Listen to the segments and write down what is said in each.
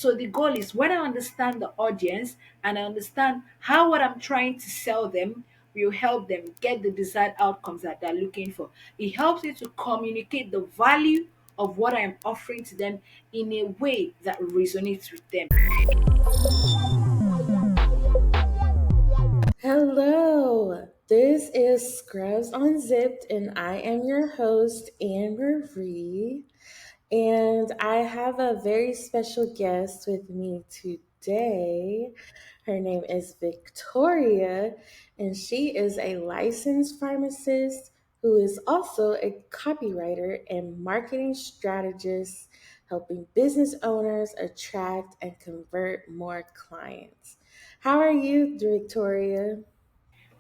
So the goal is when I understand the audience and I understand how what I'm trying to sell them will help them get the desired outcomes that they're looking for. It helps me to communicate the value of what I'm offering to them in a way that resonates with them. Hello, this is Scrubs Unzipped, and I am your host, Anne Marie. And I have a very special guest with me today. Her name is Victoria, and she is a licensed pharmacist who is also a copywriter and marketing strategist, helping business owners attract and convert more clients. How are you, Victoria?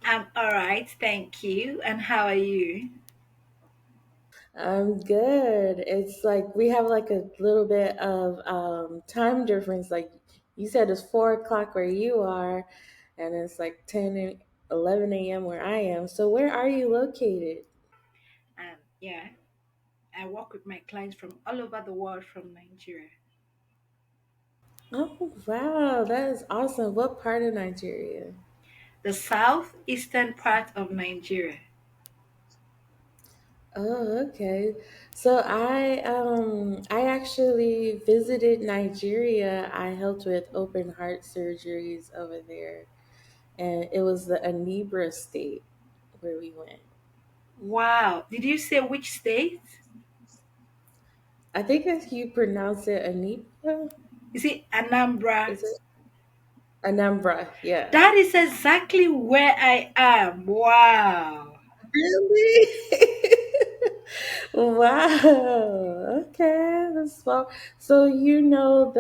I'm all right, thank you. And how are you? I'm good. It's like we have like a little bit of time difference. Like you said, it's 4 o'clock where you are, and it's like 10 and 11 a.m. where I am. So where are you located? Yeah, I work with my clients from all over the world from Nigeria. Oh, wow. That is awesome. What part of Nigeria? The southeastern part of Nigeria. Oh, okay. So I actually visited Nigeria. I helped with open heart surgeries over there, and it was the Anambra state where we went. Wow. Did you say which state? I think if you pronounce it Anambra, Is it Anambra? is it Anambra? Yeah. That is exactly where I am. Wow. Really? Wow. Okay, that's well. So you know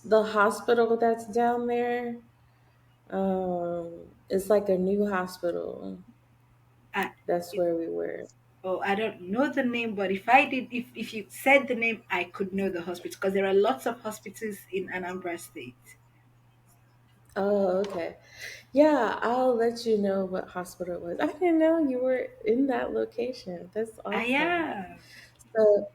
the hospital that's down there. It's like a new hospital. I, That's where we were. oh, I don't know the name, but if I did, if you said the name, I could know the hospital because there are lots of hospitals in Anambra State. Oh, okay. Yeah, I'll let you know what hospital it was. I didn't know you were in that location. That's I awesome. am. So,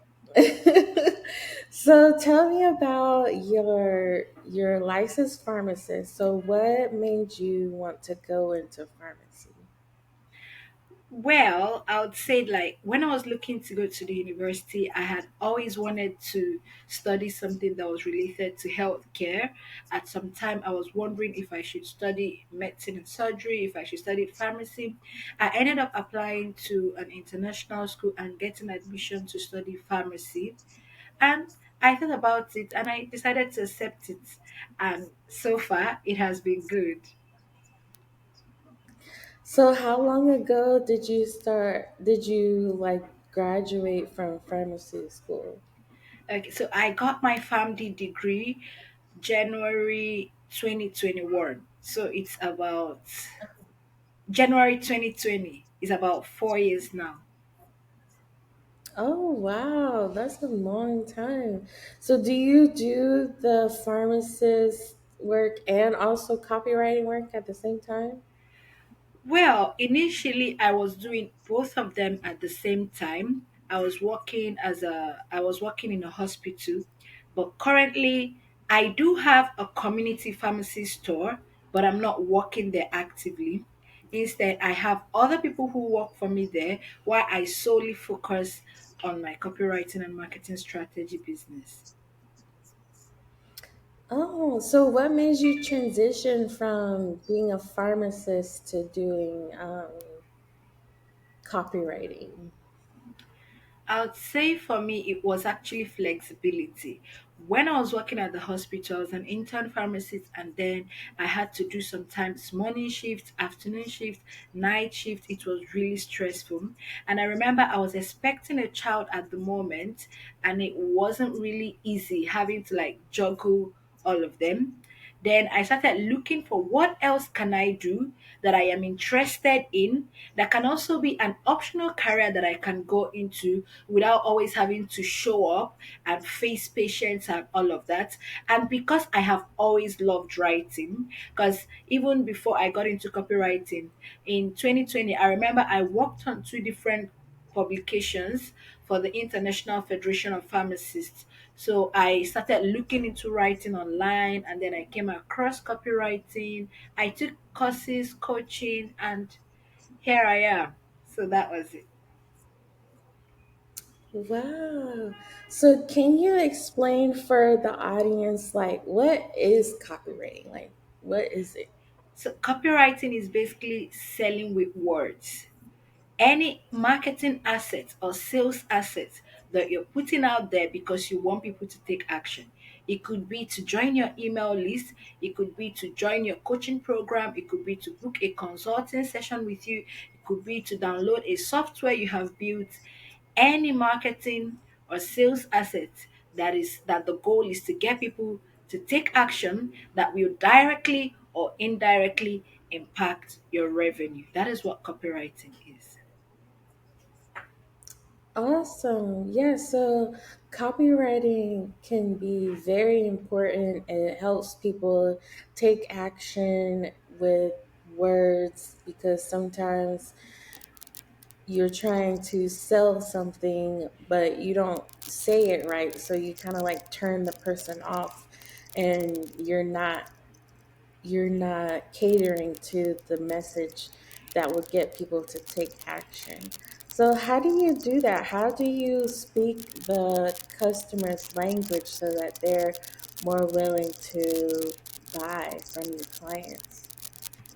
so tell me about your licensed pharmacist. So, what made you want to go into pharmacy? Well, I would say like when I was looking to go to the university, I had always wanted to study something that was related to healthcare. At some time, I was wondering if I should study medicine and surgery, if I should study pharmacy. I ended up applying to an international school and getting admission to study pharmacy. And I thought about it and I decided to accept it. And so far, it has been good. So, how long ago did you start? Did you like graduate from pharmacy school? Okay, so I got my PharmD degree January 2021. So it's about January 2020. It's about 4 years now. Oh, wow, that's a long time. So, do you do the pharmacist work and also copywriting work at the same time? Well, initially I was doing both of them at the same time. I was working in a hospital, but currently I do have a community pharmacy store, but I'm not working there actively. Instead, I have other people who work for me there while I solely focus on my copywriting and marketing strategy business. Oh, so what made you transition from being a pharmacist to doing copywriting? I would say for me, it was actually flexibility. When I was working at the hospital, I was an intern pharmacist, and then I had to do sometimes morning shift, afternoon shift, night shift. It was really stressful. And I remember I was expecting a child at the moment, and it wasn't really easy having to like juggle all of them. Then I started looking for what else can I do that I am interested in that can also be an optional career that I can go into without always having to show up and face patients and all of that. And because I have always loved writing, because even before I got into copywriting in 2020, I remember I worked on two different publications for the International Federation of Pharmacists. So I started looking into writing online, and then I came across copywriting. I took courses, coaching, and here I am. So that was it. Wow. So can you explain for the audience like what is copywriting? Like what is it? So copywriting is basically selling with words. Any marketing asset or sales asset that you're putting out there because you want people to take action. It could be to join your email list, it could be to join your coaching program, it could be to book a consulting session with you, it could be to download a software you have built. Any marketing or sales asset that the goal is to get people to take action that will directly or indirectly impact your revenue. That is what copywriting is. Awesome. Yeah, so copywriting can be very important and it helps people take action with words because sometimes you're trying to sell something but you don't say it right, so you kind of like turn the person off and you're not catering to the message that will get people to take action. So, how do you do that? How do you speak the customer's language so that they're more willing to buy from your clients?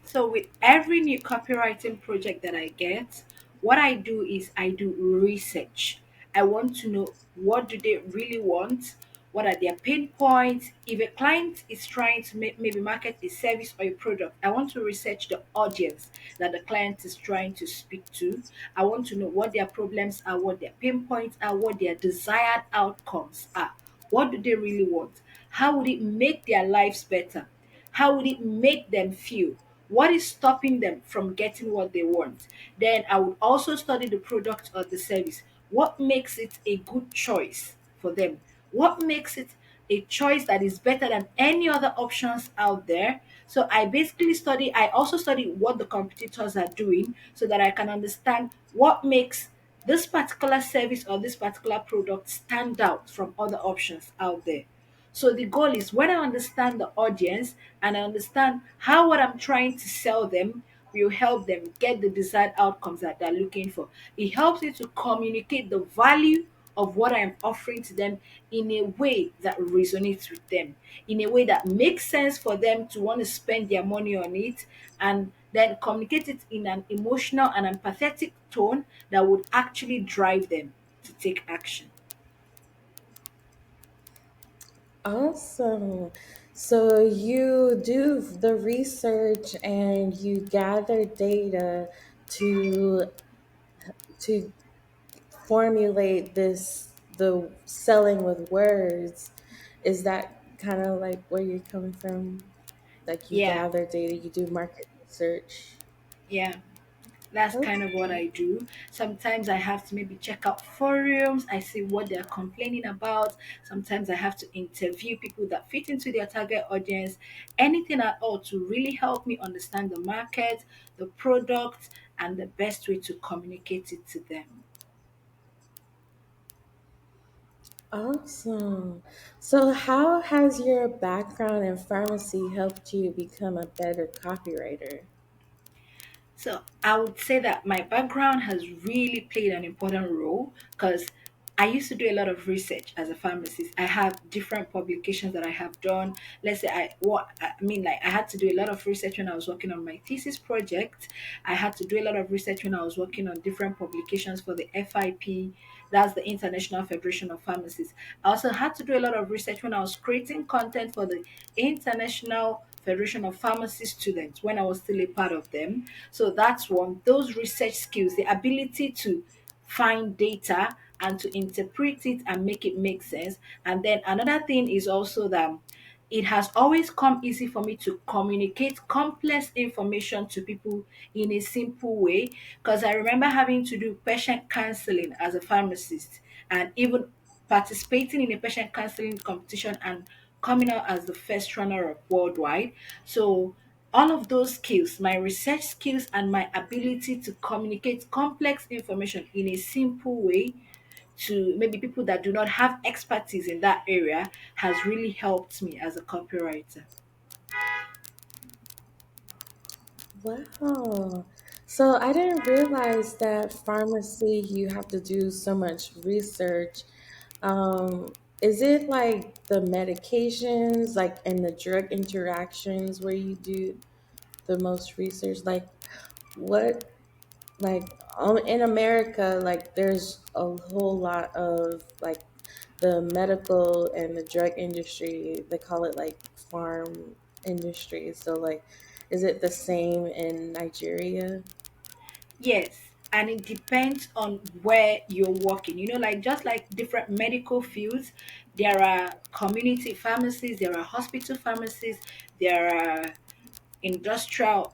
So with every new copywriting project that I get, what I do is I do research. I want to know what do they really want, what are their pain points. If a client is trying to maybe market a service or a product, I want to research the audience that the client is trying to speak to. I want to know what their problems are, what their pain points are, what their desired outcomes are. What do they really want? How would it make their lives better? How would it make them feel? What is stopping them from getting what they want? Then I would also study the product or the service. What makes it a good choice for them? What makes it a choice that is better than any other options out there? So I also study what the competitors are doing so that I can understand what makes this particular service or this particular product stand out from other options out there. So the goal is when I understand the audience and I understand how what I'm trying to sell them will help them get the desired outcomes that they're looking for. It helps me to communicate the value of what I'm offering to them in a way that resonates with them, in a way that makes sense for them to want to spend their money on it, and then communicate it in an emotional and empathetic tone that would actually drive them to take action. Awesome. So you do the research and you gather data to to formulate the selling with words. Is that kind of like where you're coming from? Like you Yeah, gather data, you do market research. yeah. That's kind of what Okay. I do. Sometimes I have to maybe check out forums, I see what they're complaining about. Sometimes I have to interview people that fit into their target audience. Anything at all to really help me understand the market, the product, and the best way to communicate it to them. Awesome. So how has your background in pharmacy helped you become a better copywriter? So I would say that my background has really played an important role because I used to do a lot of research as a pharmacist. I have different publications that I have done. Let's say like I had to do a lot of research when I was working on my thesis project. I had to do a lot of research when I was working on different publications for the FIP, that's the International Federation of Pharmacists. I also had to do a lot of research when I was creating content for the International Federation of Pharmacy Students when I was still a part of them. So that's one. Those research skills, the ability to find data and to interpret it and make it make sense. And then another thing is also that it has always come easy for me to communicate complex information to people in a simple way, because I remember having to do patient counseling as a pharmacist and even participating in a patient counseling competition and coming out as the first runner up worldwide. So all of those skills, my research skills and my ability to communicate complex information in a simple way, to maybe people that do not have expertise in that area has really helped me as a copywriter. Wow. So I didn't realize that pharmacy, you have to do so much research. Is it like the medications, like and the drug interactions where you do the most research? Like what, like in America, like there's a whole lot of like the medical and the drug industry, they call it like farm industry. So like, is it the same in Nigeria? Yes, and it depends on where you're working. Like just like different medical fields, there are community pharmacies, there are hospital pharmacies, there are industrial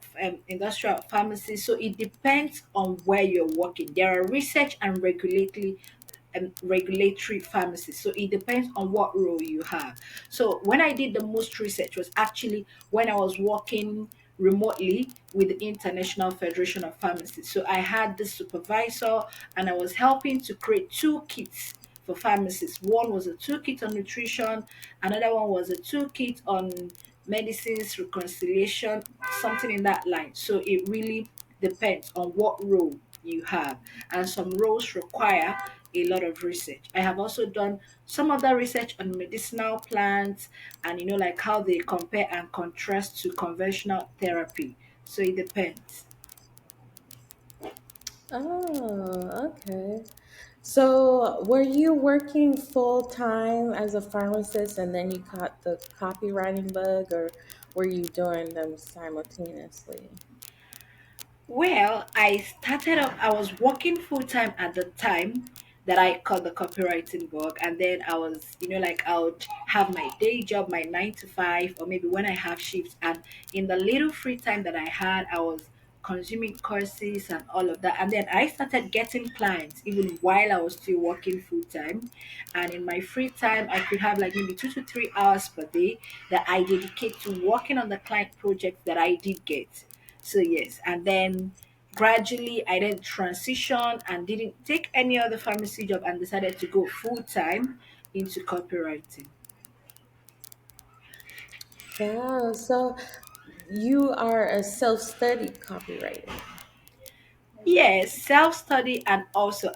pharmacies. So it depends on where you're working. There are research and regulatory pharmacies. So it depends on what role you have. So when I did the most research was actually when I was working remotely with the International Federation of Pharmacists. So I had the supervisor and I was helping to create two kits for pharmacists. One was a toolkit on nutrition, another one was a toolkit on medicines, reconciliation, something in that line. So it really depends on what role you have. And some roles require a lot of research. I have also done some of that research on medicinal plants and like how they compare and contrast to conventional therapy. So it depends. Oh, okay. So, were you working full time as a pharmacist and then you caught the copywriting bug, or were you doing them simultaneously? Well, I was working full time at the time that I caught the copywriting bug. And then I was, like I would have my day job, my 9 to 5, or maybe when I have shifts. And in the little free time that I had, I was consuming courses and all of that. And then I started getting clients even while I was still working full time. And in my free time, I could have like maybe 2 to 3 hours per day that I dedicate to working on the client projects that I did get. So yes, and then gradually I then transitioned and didn't take any other pharmacy job and decided to go full time into copywriting. Wow. So, you are a self study copywriter. Yes, self study, and also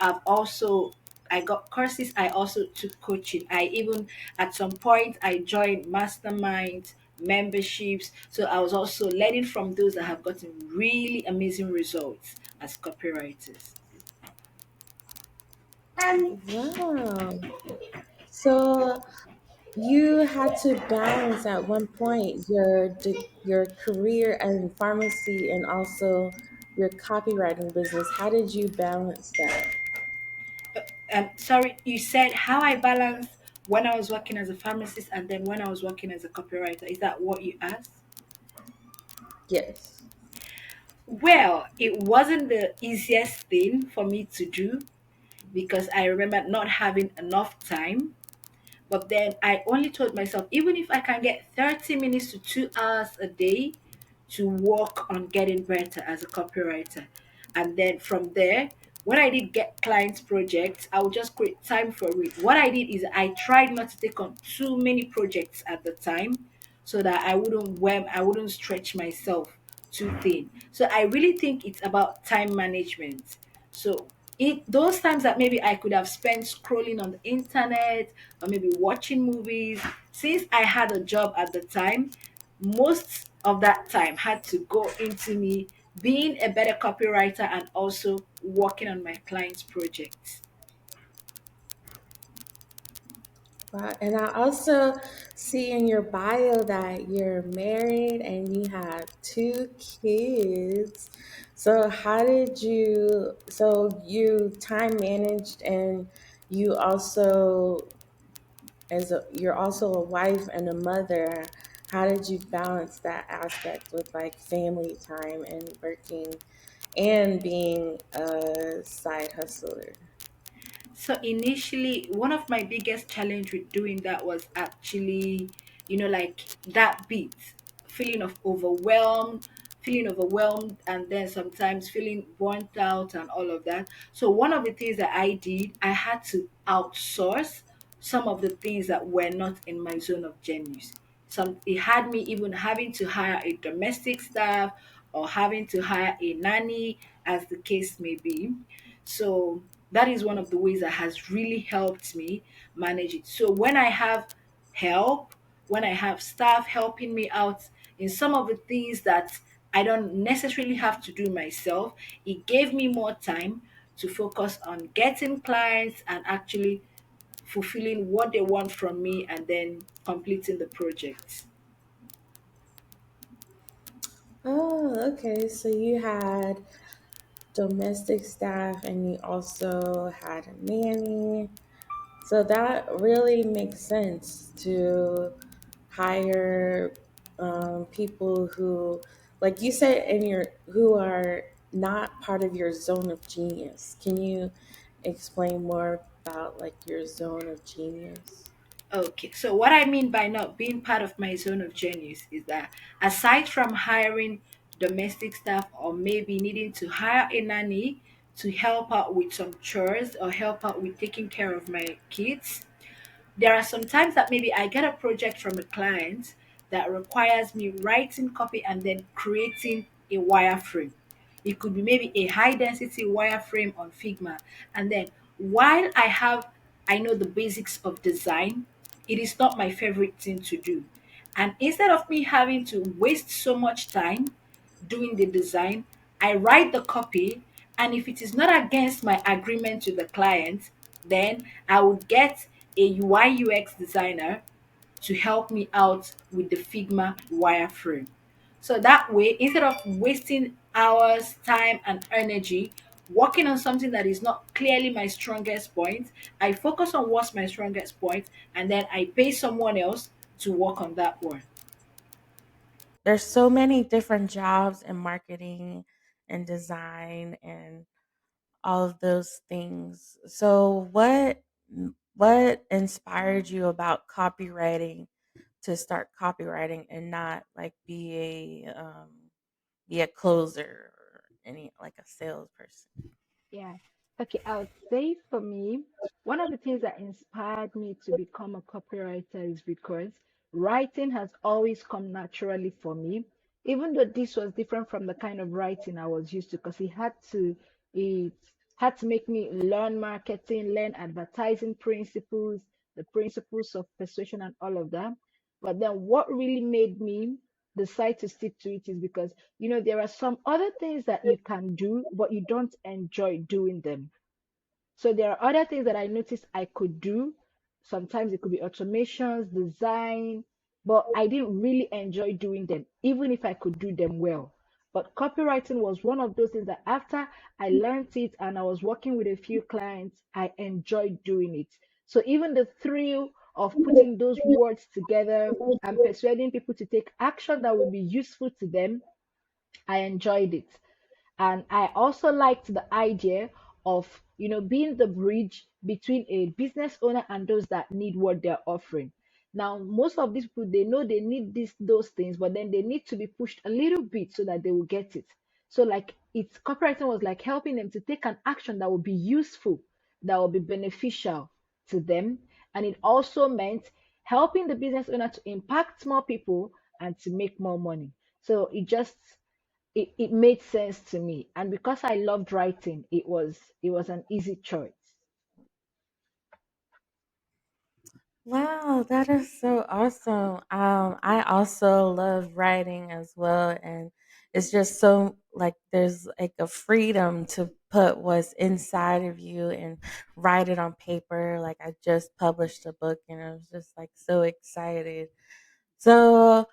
I got courses. I also took coaching. I even at some point I joined masterminds, memberships. So I was also learning from those that have gotten really amazing results as copywriters. Wow. So, you had to balance at one point your career in pharmacy and also your copywriting business. How did you balance that? Sorry, you said how I balance when I was working as a pharmacist and then when I was working as a copywriter. Is that what you asked? Yes. Well, it wasn't the easiest thing for me to do because I remember not having enough time. But then I only told myself, even if I can get 30 minutes to 2 hours a day to work on getting better as a copywriter. And then from there, when I did get clients projects, I would just create time for it. What I did is I tried not to take on too many projects at the time so that I wouldn't stretch myself too thin. So I really think it's about time management. So it those times that maybe I could have spent scrolling on the internet or maybe watching movies, since I had a job at the time, most of that time had to go into me being a better copywriter and also working on my clients' projects. Wow. And I also see in your bio that you're married and you have two kids. So so you time managed, and you also you're also a wife and a mother. How did you balance that aspect with like family time and working and being a side hustler? So initially, one of my biggest challenge with doing that was actually, like that bit, feeling of overwhelmed, feeling overwhelmed and then sometimes feeling burnt out and all of that. So one of the things that I did, I had to outsource some of the things that were not in my zone of genius. Some it had me even having to hire a domestic staff or having to hire a nanny, as the case may be. So that is one of the ways that has really helped me manage it. So when I have help, when I have staff helping me out in some of the things that I don't necessarily have to do myself, it gave me more time to focus on getting clients and actually fulfilling what they want from me and then completing the project. Oh, okay. So you had domestic staff and you also had a nanny. So that really makes sense to hire people who, like you said, in your who are not part of your zone of genius. Can you explain more about like your zone of genius? Okay, so what I mean by not being part of my zone of genius is that aside from hiring domestic staff or maybe needing to hire a nanny to help out with some chores or help out with taking care of my kids, there are some times that maybe I get a project from a client that requires me writing copy and then creating a wireframe. It could be maybe a high density wireframe on Figma. And then while I know the basics of design, it is not my favorite thing to do. And instead of me having to waste so much time doing the design, I write the copy, and if it is not against my agreement to the client, then I would get a UI UX designer to help me out with the Figma wireframe. So that way, instead of wasting hours, time, and energy working on something that is not clearly my strongest point, I focus on what's my strongest point and then I pay someone else to work on that one. There's so many different jobs in marketing and design and all of those things. So what inspired you about copywriting to start copywriting and not like be a closer or any like a salesperson? Yeah. Okay, I would say for me, one of the things that inspired me to become a copywriter is because writing has always come naturally for me, even though this was different from the kind of writing I was used to, because it had to make me learn marketing, learn advertising principles, the principles of persuasion and all of that. But then what really made me decide to stick to it is because there are some other things that you can do but you don't enjoy doing them. So there are other things that I noticed I could do. Sometimes it could be automations, design, but I didn't really enjoy doing them, even if I could do them well. But copywriting was one of those things that after I learned it and I was working with a few clients, I enjoyed doing it. So even the thrill of putting those words together and persuading people to take action that would be useful to them, I enjoyed it. And I also liked the idea of being the bridge between a business owner and those that need what they're offering. Now most of these people, they know they need those things, but then they need to be pushed a little bit so that they will get it. So like it's copywriting was like helping them to take an action that will be useful, that will be beneficial to them. And it also meant helping the business owner to impact more people and to make more money. So it made sense to me, and because I loved writing, it was an easy choice. Wow, that is so awesome. I also love writing as well, and it's just so like there's like a freedom to put what's inside of you and write it on paper. Like I just published a book, and I was just like so excited. So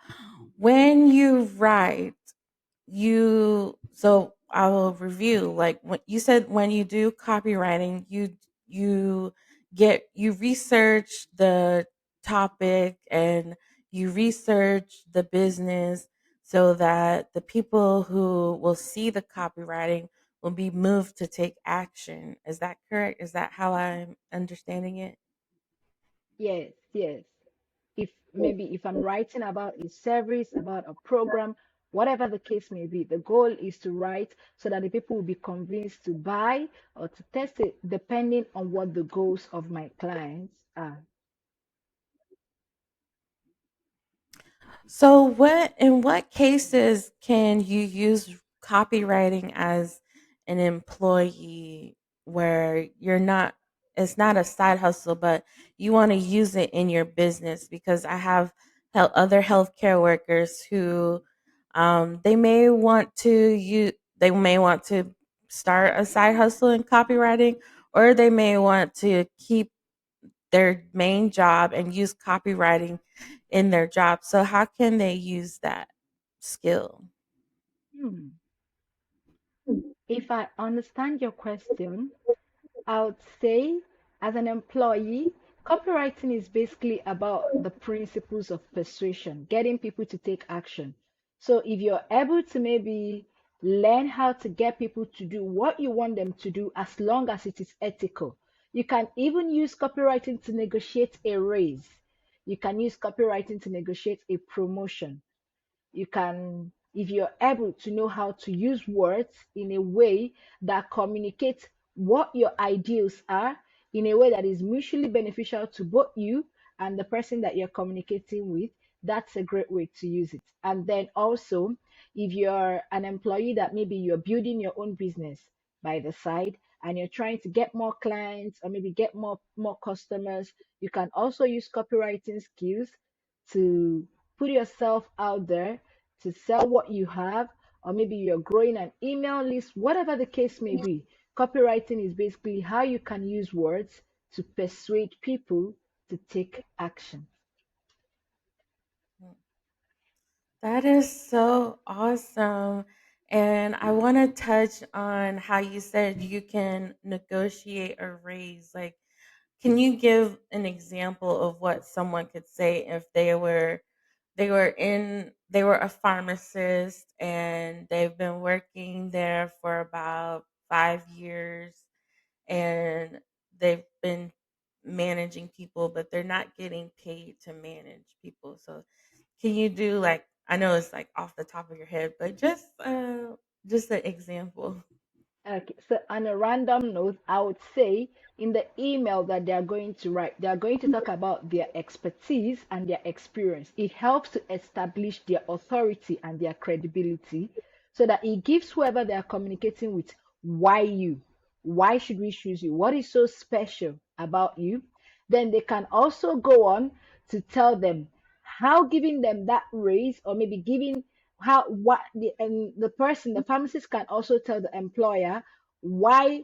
when you write, so I will review like what you said when you do copywriting, you you research the topic and you research the business so that the people who will see the copywriting will be moved to take action. Is that correct? Is that how I'm understanding it? Yes, yes. If maybe if I'm writing about a service, about a program, whatever the case may be. The goal is to write so that the people will be convinced to buy or to test it, depending on what the goals of my clients are. So, what in what cases can you use copywriting as an employee where you're not it's not a side hustle, but you want to use it in your business? Because I have other healthcare workers who they may want to start a side hustle in copywriting, or they may want to keep their main job and use copywriting in their job. So how can they use that skill? Hmm. If I understand your question, I would say, as an employee, copywriting is basically about the principles of persuasion, getting people to take action. So if you're able to maybe learn how to get people to do what you want them to do as long as it is ethical, you can even use copywriting to negotiate a raise. You can use copywriting to negotiate a promotion. You can, if you're able to know how to use words in a way that communicates what your ideals are in a way that is mutually beneficial to both you and the person that you're communicating with, that's a great way to use it. And then also, if you're an employee that maybe you're building your own business by the side and you're trying to get more clients or maybe get more customers, you can also use copywriting skills to put yourself out there to sell what you have, or maybe you're growing an email list, whatever the case may be. Copywriting is basically how you can use words to persuade people to take action. That is so awesome. And I want to touch on how you said you can negotiate a raise. Like, can you give an example of what someone could say if they were a pharmacist and they've been working there for about 5 years, and they've been managing people, but they're not getting paid to manage people. So can you do, like, I know it's like off the top of your head, but just an example. Okay, so on a random note, I would say in the email that they are going to write, they are going to talk about their expertise and their experience. It helps to establish their authority and their credibility so that it gives whoever they are communicating with why you, why should we choose you, what is so special about you. Then they can also go on to tell them how giving them that raise or maybe giving how what the person the pharmacist can also tell the employer why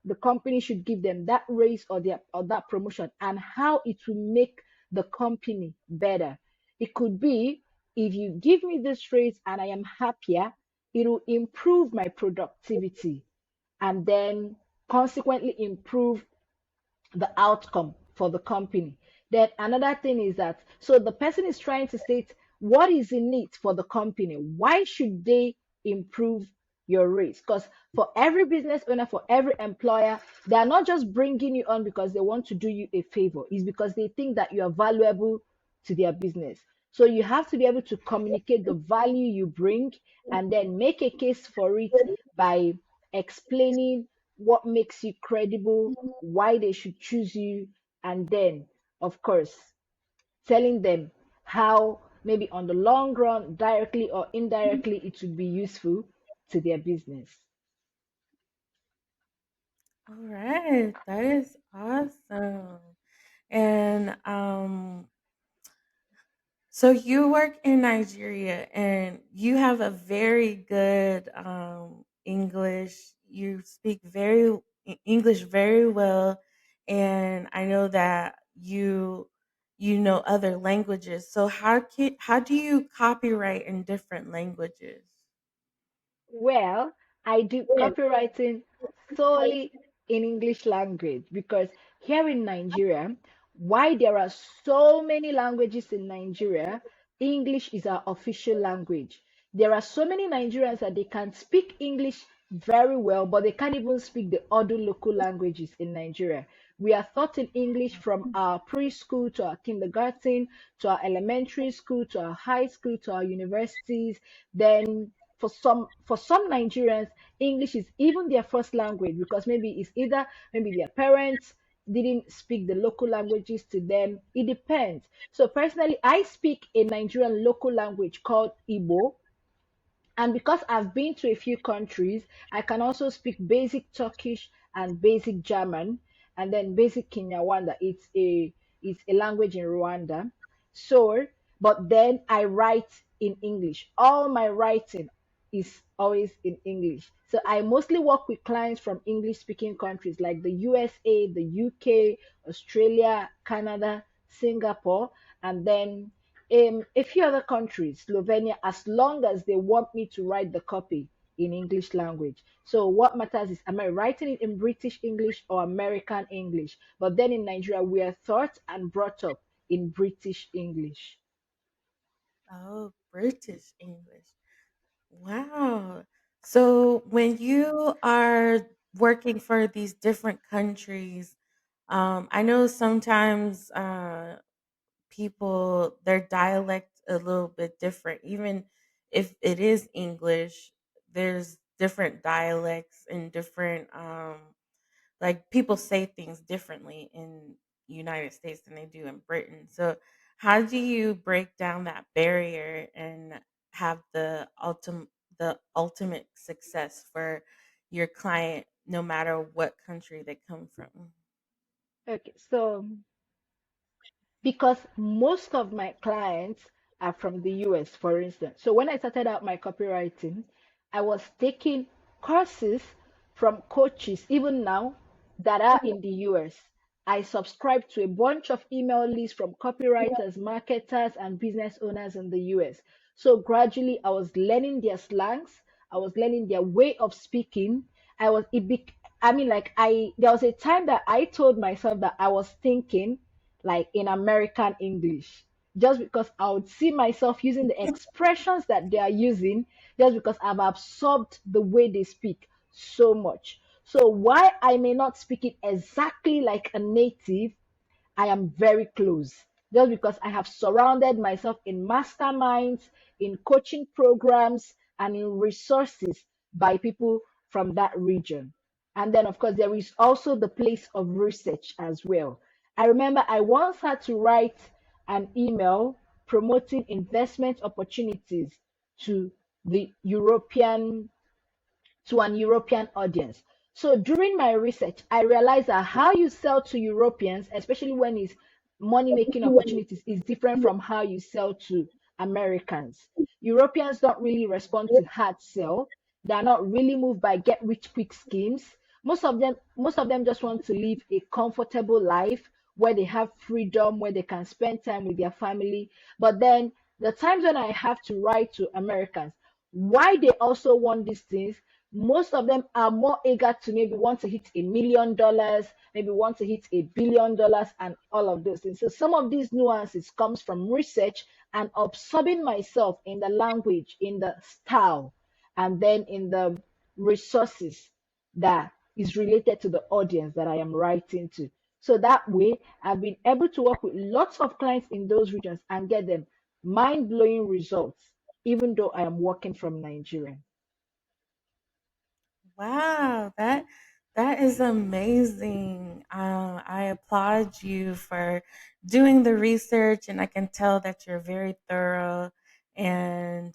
the company should give them that raise or that promotion and how it will make the company better. It could be, if you give me this raise and I am happier, it will improve my productivity and then consequently improve the outcome for the company. Then another thing is that, so the person is trying to state what is in it for the company. Why should they improve your rates? Because for every business owner, for every employer, they are not just bringing you on because they want to do you a favor. It's because they think that you are valuable to their business. So you have to be able to communicate the value you bring and then make a case for it by explaining what makes you credible, why they should choose you, and then, of course, telling them how maybe on the long run, directly or indirectly, it would be useful to their business. All right, that is awesome. And so you work in Nigeria and you have a very good English. You speak English very well, and I know that you know other languages. So how do you copyright in different languages? Well, I do copywriting solely in English language because here in Nigeria, why there are so many languages in Nigeria, English is our official language. There are so many Nigerians that they can speak English very well, but they can't even speak the other local languages in Nigeria. We are taught in English from our preschool to our kindergarten to our elementary school to our high school to our universities. Then for some Nigerians, English is even their first language because maybe it's either maybe their parents didn't speak the local languages to them. It depends. So personally, I speak a Nigerian local language called Igbo, and because I've been to a few countries, I can also speak basic Turkish and basic German, and then basic Kinyarwanda. It's a language in Rwanda. So, but then I write in English. All my writing is always in English. So I mostly work with clients from English speaking countries like the USA, the UK, Australia, Canada, Singapore, and then a few other countries, Slovenia, as long as they want me to write the copy in English language. So what matters is, am I writing it in British English or American English? But then in Nigeria, we are taught and brought up in British English. Oh, British English. Wow. So when you are working for these different countries, I know sometimes people their dialect a little bit different. Even if it is English, there's different dialects and different like people say things differently in United States than they do in Britain. So how do you break down that barrier and have the ultimate success for your client no matter what country they come from? Okay, so because most of my clients are from the US, for instance. So when I started out my copywriting, I was taking courses from coaches, even now, that are in the US. I subscribe to a bunch of email lists from copywriters, marketers, and business owners in the US. So gradually, I was learning their slangs, I was learning their way of speaking. I was, it bec- I mean, like, there was a time that I told myself that I was thinking like in American English, just because I would see myself using the expressions that they are using, just because I've absorbed the way they speak so much. So, why I may not speak it exactly like a native, I am very close, just because I have surrounded myself in masterminds, in coaching programs, and in resources by people from that region. And then, of course, there is also the place of research as well. I remember I once had to write an email promoting investment opportunities to the European to an European audience. So during my research, I realized that how you sell to Europeans, especially when it's money making opportunities, is different from how you sell to Americans. Europeans don't really respond to hard sell. They're not really moved by get rich quick schemes. Most of them just want to live a comfortable life where they have freedom, where they can spend time with their family. But then the times when I have to write to Americans, why they also want these things, most of them are more eager to maybe want to hit $1 million, maybe want to hit $1 billion, and all of those things. So some of these nuances comes from research and absorbing myself in the language, in the style, and then in the resources that is related to the audience that I am writing to. So that way, I've been able to work with lots of clients in those regions and get them mind blowing results, even though I am working from Nigeria. Wow, that is amazing. I applaud you for doing the research, and I can tell that you're very thorough. And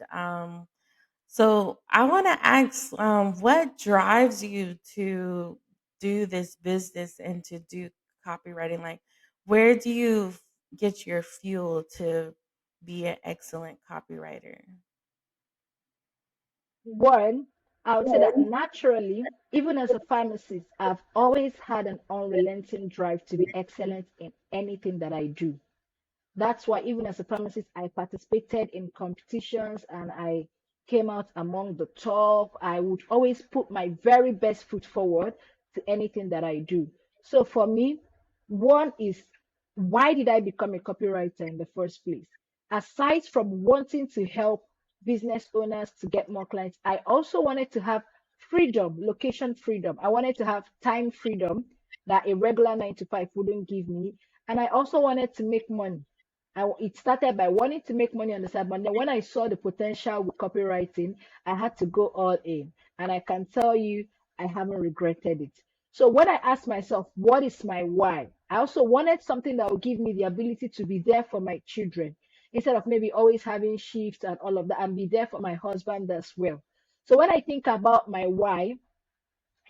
so, I want to ask, what drives you to do this business and to do copywriting? Like, where do you get your fuel to be an excellent copywriter? One, I would say that naturally, even as a pharmacist, I've always had an unrelenting drive to be excellent in anything that I do. That's why even as a pharmacist, I participated in competitions and I came out among the top. I would always put my very best foot forward to anything that I do. So for me, one is, why did I become a copywriter in the first place? Aside from wanting to help business owners to get more clients, I also wanted to have freedom, location freedom. I wanted to have time freedom that a regular 9 to 5 wouldn't give me. And I also wanted to make money. It started by wanting to make money on the side, but then when I saw the potential with copywriting, I had to go all in. And I can tell you, I haven't regretted it. So when I asked myself, what is my why? I also wanted something that would give me the ability to be there for my children instead of maybe always having shifts and all of that, and be there for my husband as well. So when I think about my why,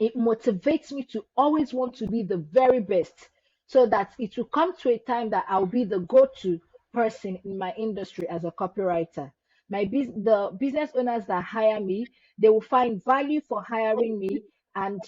it motivates me to always want to be the very best so that it will come to a time that I'll be the go-to person in my industry as a copywriter. The business owners that hire me, they will find value for hiring me, and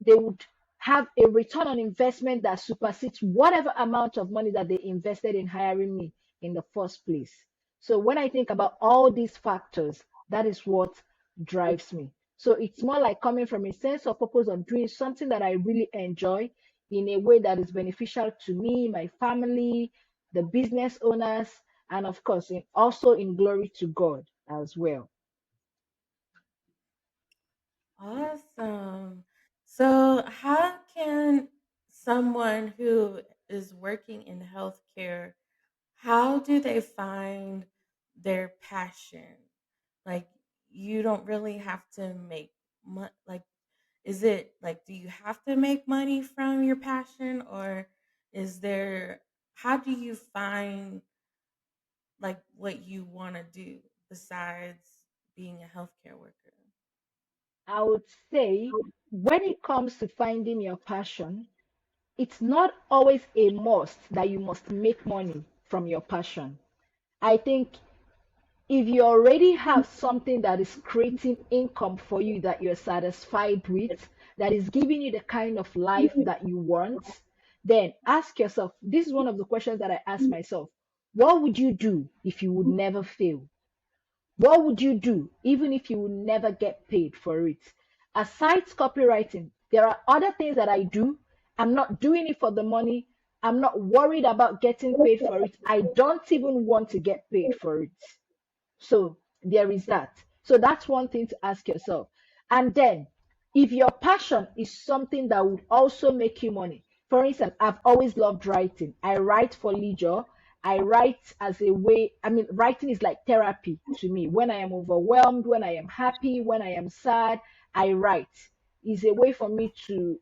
they would have a return on investment that supersedes whatever amount of money that they invested in hiring me in the first place. So when I think about all these factors, that is what drives me. So it's more like coming from a sense of purpose of doing something that I really enjoy in a way that is beneficial to me, my family, the business owners, and of course, also in glory to God as well. Awesome. So, how can someone who is working in healthcare, how do they find their passion? Like, you don't really have to make like, is it like, do you have to make money from your passion, or is there, how do you find like what you want to do besides being a healthcare worker? I would say when it comes to finding your passion, it's not always a must that you must make money from your passion. I think if you already have something that is creating income for you that you're satisfied with, that is giving you the kind of life that you want, then ask yourself, this is one of the questions that I ask myself. What would you do if you would never fail? What would you do even if you would never get paid for it? Aside copywriting, there are other things that I do. I'm not doing it for the money. I'm not worried about getting paid for it. I don't even want to get paid for it. So there is that. So that's one thing to ask yourself. And then, if your passion is something that would also make you money, for instance, I've always loved writing. I write for leisure. I write as a way, I mean, writing is like therapy to me. When I am overwhelmed, when I am happy, when I am sad, I write. It's a way for me to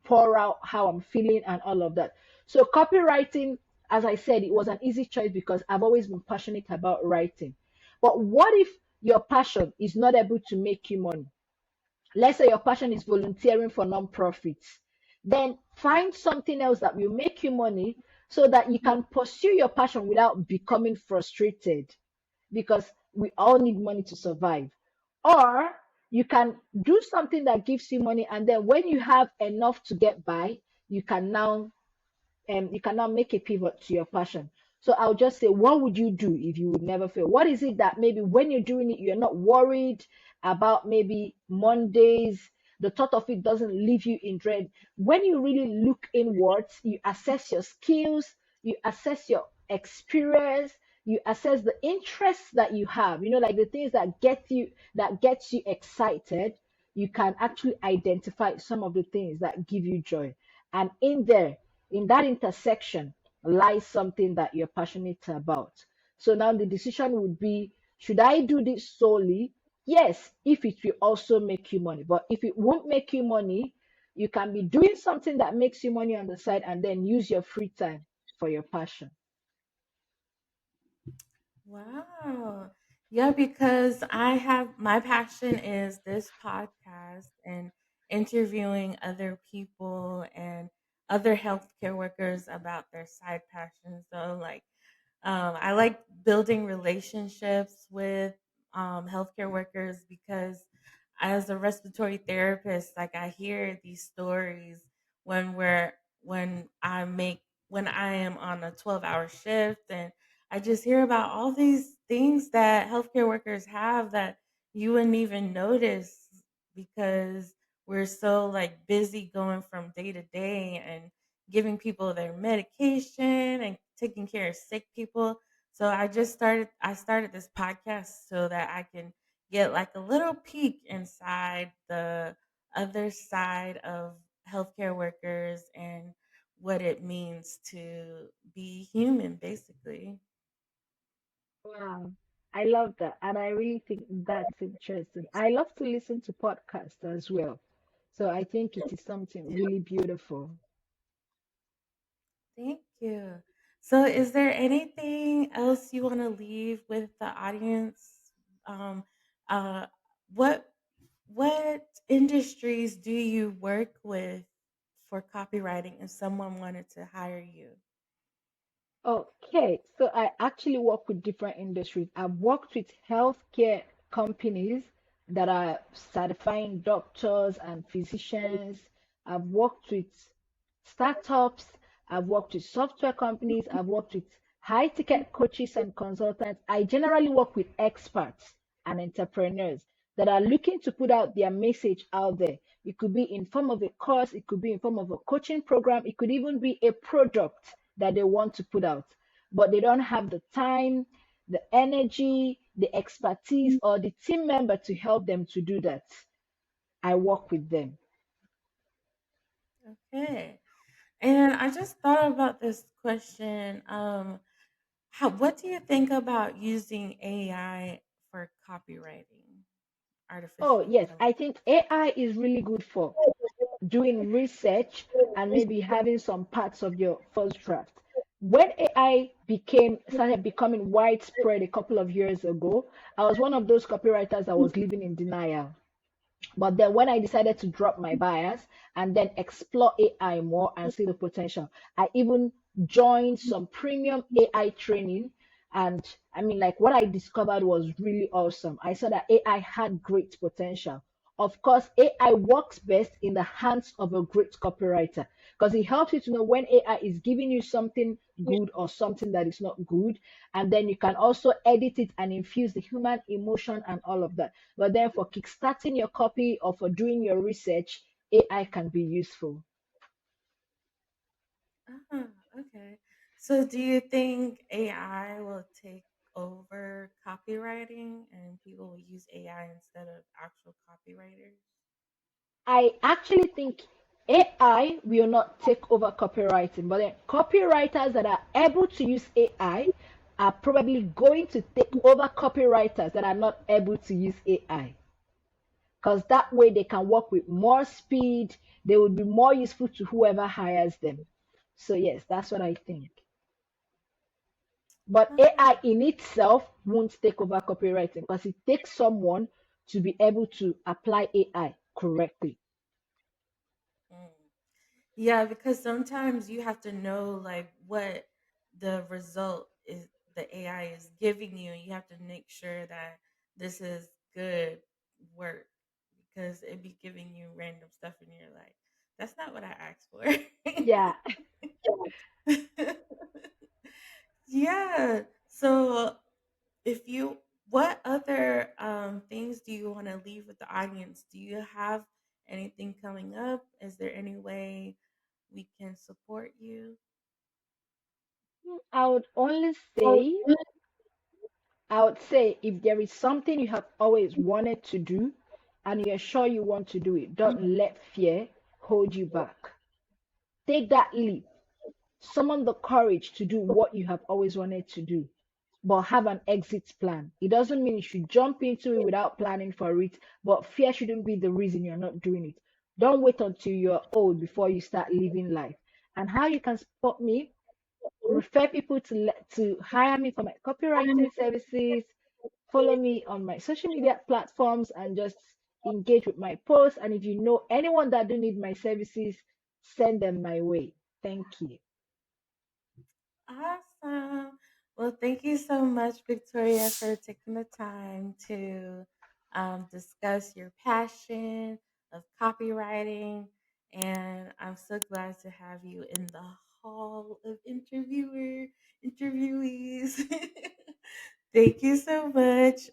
pour out how I'm feeling and all of that. So, copywriting, as I said, it was an easy choice because I've always been passionate about writing. But what if your passion is not able to make you money? Let's say your passion is volunteering for non-profits. Then find something else that will make you money so that you can pursue your passion without becoming frustrated, because we all need money to survive. Or you can do something that gives you money, and then when you have enough to get by, you can now you cannot make a pivot to your passion. So I'll just say, what would you do if you would never fail? What is it that maybe when you're doing it, you're not worried about maybe Mondays? The thought of it doesn't leave you in dread. When you really look inwards, you assess your skills, you assess your experience, you assess the interests that you have, like the things that gets you excited. You can actually identify some of the things that give you joy. And in that intersection lies something that you're passionate about. So now the decision would be, should I do this solely? Yes, if it will also make you money. But if it won't make you money, you can be doing something that makes you money on the side and then use your free time for your passion. Wow. Yeah, because I have my passion is this podcast and interviewing other people and other healthcare workers about their side passions. So, like, I like building relationships with healthcare workers because, as a respiratory therapist, like I hear these stories when we're when I am on a 12-hour shift, and I just hear about all these things that healthcare workers have that you wouldn't even notice because we're so like busy going from day to day and giving people their medication and taking care of sick people. So I started this podcast so that I can get like a little peek inside the other side of healthcare workers and what it means to be human, basically. Wow. I love that. And I really think that's interesting. I love to listen to podcasts as well. So I think it is something really beautiful. Thank you. So, is there anything else you want to leave with the audience? Um, uh, what what industries do you work with for copywriting if someone wanted to hire you? Okay, so I actually work with different industries. I've worked with healthcare companies that are certifying doctors and physicians. I've worked with startups. I've worked with software companies. I've worked with high ticket coaches and consultants. I generally work with experts and entrepreneurs that are looking to put out their message out there. It could be in form of a course, it could be in form of a coaching program, it could even be a product that they want to put out, but they don't have the time, the energy, the expertise, or the team member to help them to do that. I work with them. Okay. And I just thought about this question. What do you think about using AI for copywriting? Oh, Artificial yes, I intelligence. think AI is really good for doing research and maybe having some parts of your first draft. When AI became started becoming widespread a couple of years ago, I was one of those copywriters that was living in denial. But then when I decided to drop my bias and then explore AI more and see the potential, I even joined some premium AI training. And I mean, like what I discovered was really awesome. I saw that AI had great potential. Of course, AI works best in the hands of a great copywriter because it helps you to know when AI is giving you something good or something that is not good. And then you can also edit it and infuse the human emotion and all of that. But then for kickstarting your copy or for doing your research, AI can be useful. Ah, okay. So do you think AI will take over copywriting and people will use AI instead of actual copywriters? I actually think AI will not take over copywriting, but then copywriters that are able to use AI are probably going to take over copywriters that are not able to use AI. Because that way they can work with more speed, they will be more useful to whoever hires them. So, yes, that's what I think. But AI Ah, in itself won't take over copywriting because it takes someone to be able to apply AI correctly. mm. Yeah, because sometimes you have to know like what the result is the AI is giving you, and you have to make sure that this is good work because it be giving you random stuff and you're like, that's not what I asked for. Yeah. Yeah. So if you what other things do you want to leave with the audience? Do you have anything coming up? Is there any way we can support you? I would only say, I would say if there is something you have always wanted to do and you're sure you want to do it, don't let fear hold you back. Take that leap. Summon the courage to do what you have always wanted to do, but have an exit plan. It doesn't mean you should jump into it without planning for it, but fear shouldn't be the reason you're not doing it. Don't wait until you're old before you start living life. And how you can support me, refer people to hire me for my copywriting services, follow me on my social media platforms and just engage with my posts. And if you know anyone that do need my services, send them my way. Thank you. Awesome. Well, thank you so much, Victoria, for taking the time to discuss your passion of copywriting. And I'm so glad to have you in the hall of interviewees. Thank you so much.